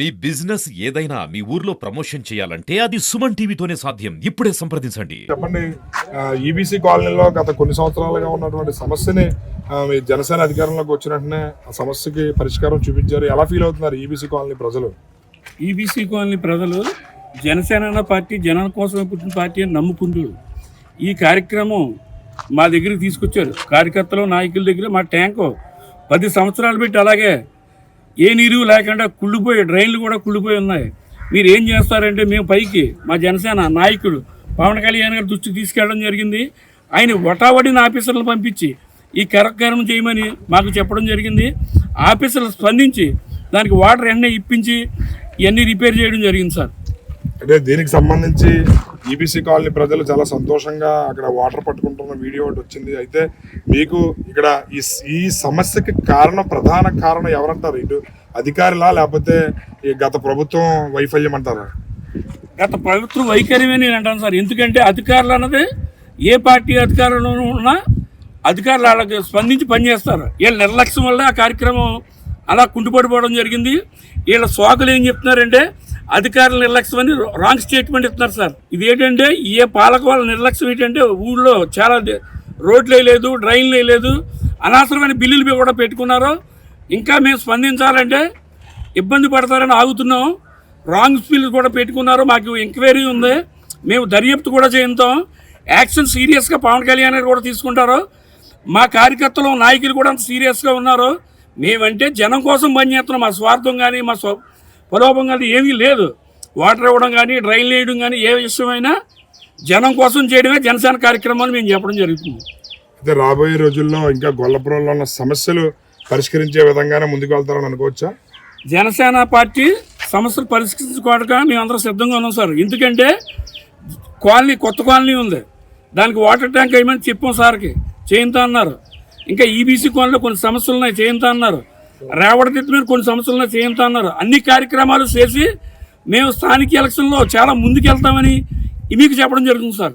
మీ business ఏదైనా మీ ఊర్లో promotion చేయాలంటే అది సుమన్ టీవీతోనే సాధ్యం. ఇప్పుడే సంప్రదించండి. చెప్పండి. ఈబీసీ కాలనీలో గత కొన్ని సంవత్సరాలుగా ఉన్నటువంటి సమస్యని మీ జనసేన అధికారంలోకి వచ్చిన వెంటనే ఆ సమస్యకి పరిష్కారం చూపించారు. ఎలా ఫీల్ అవుతున్నారు ఈబీసీ కాలనీ ప్రజలు? ఈబీసీ కాలనీ ప్రజలు జనసేన పార్టీ జనాల కోసమే పుట్టిన పార్టీ అని నమ్ముకుంటూ ఈ కార్యక్రమం మా దగ్గరికి తీసుకొచ్చారు. కార్యకర్తలు నాయకుల దగ్గర మా ట్యాంకు 10 సంవత్సరాలు పెట్టి అలాగే ఏ నీరు లేకుండా కుళ్ళిపోయి డ్రైన్లు కూడా కుళ్ళిపోయి ఉన్నాయి. మీరు ఏం చేస్తారంటే మేము పైకి మా జనసేన నాయకుడు పవన్ కళ్యాణ్ గారి దృష్టికి తీసుకెళ్ళడం జరిగింది. ఆయన వటావడిన ఆఫీసర్లు పంపించి ఈ కార్యక్రమం చేయమని మాకు చెప్పడం జరిగింది. ఆఫీసర్లు స్పందించి దానికి వాటర్ ఎన్న ఇప్పించి ఇవన్నీ రిపేర్ చేయడం జరిగింది సార్. అంటే దీనికి సంబంధించి ఈబీసీ కాలనీ ప్రజలు చాలా సంతోషంగా అక్కడ వాటర్ పట్టుకుంటున్న వీడియో ఒకటి వచ్చింది. అయితే మీకు ఇక్కడ ఈ సమస్యకి ప్రధాన కారణం ఎవరంటారు? ఇటు అధికారులా లేకపోతే ఈ గత ప్రభుత్వం వైఫల్యం అంటారా? గత ప్రభుత్వం వైఖరిమే నేను అంటాను సార్. ఎందుకంటే అధికారులు అన్నది ఏ పార్టీ అధికారంలో ఉన్నా అధికారులు వాళ్ళకి స్పందించి పనిచేస్తారు. వీళ్ళ నిర్లక్ష్యం వల్ల ఆ కార్యక్రమం అలా కుంటుపడిపోవడం జరిగింది. వీళ్ళ సోకులు ఏం చెప్తున్నారంటే అధికారుల నిర్లక్ష్యం అని రాంగ్ స్టేట్మెంట్ ఇస్తున్నారు సార్. ఇది ఏంటంటే ఏ పాలక వాళ్ళ నిర్లక్ష్యం ఏంటంటే ఊళ్ళో చాలా రోడ్లు వేయలేదు, డ్రైన్లు వేయలేదు, అనవసరమైన బిల్లులు కూడా పెట్టుకున్నారు. ఇంకా మేము స్పందించాలంటే ఇబ్బంది పడతారని ఆగుతున్నాం. రాంగ్ బిల్లు కూడా పెట్టుకున్నారు. మాకు ఎంక్వైరీ ఉంది, మేము దర్యాప్తు కూడా చేస్తాం. యాక్షన్ సీరియస్గా పవన్ కళ్యాణ్ గారు కూడా తీసుకుంటారు. మా కార్యకర్తలు నాయకులు కూడా అంత సీరియస్గా ఉన్నారు. మేమంటే జనం కోసం పనిచేస్తున్నాం. మా స్వార్థం కానీ మా ప్రలోభం కానీ ఏమీ లేదు. వాటర్ ఇవ్వడం కానీ డ్రైన్లు వేయడం కానీ ఏ విషయమైనా జనం కోసం చేయడమే జనసేన కార్యక్రమాలు మేము చెప్పడం జరుగుతుంది. అయితే రాబోయే రోజుల్లో ఇంకా గొల్లపురంలో ఉన్న సమస్యలు పరిష్కరించే విధంగానే ముందుకు వెళ్తారని అనుకోవచ్చా? జనసేన పార్టీ సమస్యలు పరిష్కరించుకోవడానికి మేమందరం సిద్ధంగా ఉన్నాం సార్. ఎందుకంటే కొత్త కాలనీ ఉంది, దానికి వాటర్ ట్యాంక్ వేయమని చెప్పాం సార్కి, చేయంతా అన్నారు. ఇంకా ఈబీసీ కాలనీలో కొన్ని సమస్యలు ఉన్నాయి, చేయంతా అన్నారు. రేవడ తిట్టు మీద కొన్ని సమస్యలు ఉన్నాయి, చేయంతా అన్నారు. అన్ని కార్యక్రమాలు చేసి మేము స్థానిక ఎలక్షన్లో చాలా ముందుకు వెళ్తామని మీకు చెప్పడం జరుగుతుంది సార్.